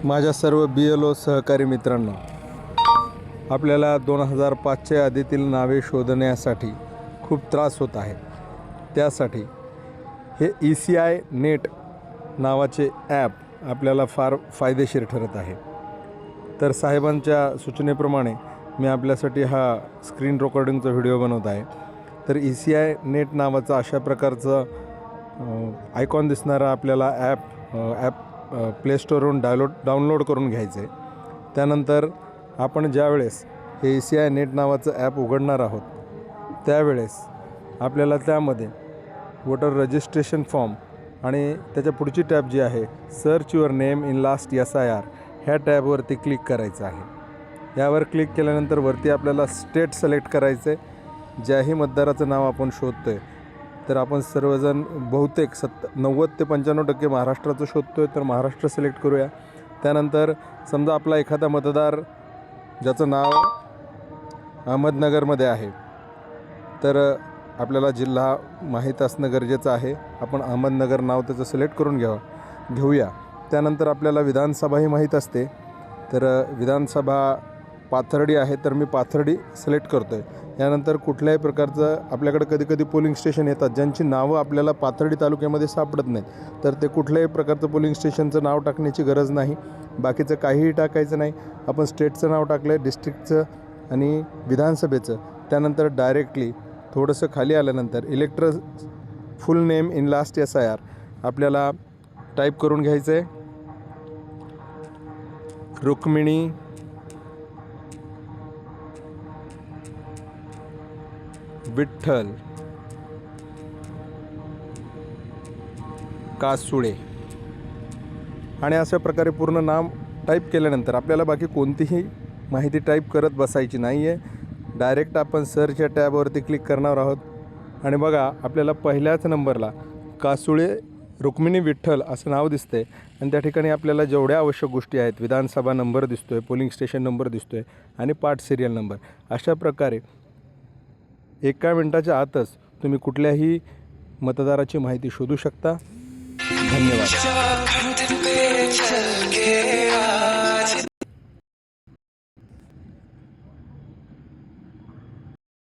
माझ्या सर्व BLO सहकारी मित्रांनो, आपल्याला 2005च्या यादीतील नावे शोधण्यासाठी खूप त्रास होत आहे। त्यासाठी हे ECI नेट नावाचे ॲप आपल्याला फार फायदेशीर ठरत आहे। तर साहेबांच्या सूचनेप्रमाणे मी आपल्यासाठी हा स्क्रीन रेकॉर्डिंगचा व्हिडिओ बनवत आहे। तर ECI नेट नावाचा अशा प्रकारचं आयकॉन दिसणारा आपल्याला ॲप प्ले स्टोरवरून डाउनलोड करून घ्यायचं आहे। त्यानंतर आपण ज्यावेळेस हे ECI नेट नावाचं ॲप उघडणार आहोत त्यावेळेस आपल्याला त्यामध्ये वोटर रजिस्ट्रेशन फॉर्म आणि त्याच्या पुढची टॅब जी आहे search your name in last SIR ह्या टॅबवरती क्लिक करायचं आहे। यावर क्लिक केल्यानंतर वरती आपल्याला स्टेट सिलेक्ट करायचं आहे। ज्याही मतदाराचं नाव आपण शोधतो आहे तर आपण सर्वजण बहुतेक 90 ते 95% महाराष्ट्राचं शोधतो आहे, तर महाराष्ट्र सिलेक्ट करूया। त्यानंतर समजा आपला एखादा मतदार ज्याचं नाव अहमदनगरमध्ये आहे तर आपल्याला जिल्हा माहीत असणं गरजेचं आहे। आपण अहमदनगर नाव त्याचं सिलेक्ट करून घेऊया। त्यानंतर आपल्याला विधानसभाही माहीत असते, तर विधानसभा पाथर्डी आहे तर मी पाथर्डी सिलेक्ट करतो आहे। यानंतर कुठल्याही प्रकारचं आपल्याकडे कधी पोलिंग स्टेशन येतात ज्यांची नावं आपल्याला पाथर्डी तालुक्यामध्ये सापडत नाहीत, तर ते कुठल्याही प्रकारचं पोलिंग स्टेशनचं नाव टाकण्याची गरज नाही। बाकीचं काहीही टाकायचं नाही। आपण स्टेटचं नाव टाकलं आहे, डिस्ट्रिक्टचं आणि विधानसभेचं। त्यानंतर डायरेक्टली थोडंसं खाली आल्यानंतर इलेक्टर फुल नेम इन लास्ट SIR आपल्याला टाईप करून घ्यायचं आहे। रुक्मिणी विठ्ठल कासुळे आणि अशा प्रकारे पूर्ण नाम टाईप केल्यानंतर आपल्याला बाकी कोणतीही माहिती टाईप करत बसायची नाही आहे। डायरेक्ट आपण सर्च या टॅबवरती क्लिक करणार आहोत आणि बघा आपल्याला पहिल्याच नंबरला कासुळे रुक्मिणी विठ्ठल असं नाव दिसतंय आणि त्या ठिकाणी आपल्याला जेवढ्या आवश्यक गोष्टी आहेत, विधानसभा नंबर दिसतोय, पोलिंग स्टेशन नंबर दिसतोय आणि पार्ट सिरियल नंबर, अशा प्रकारे 1 मिनिटाच्या आतच तुम्ही कुठल्याही मतदाराची माहिती शोधू शकता। धन्यवाद।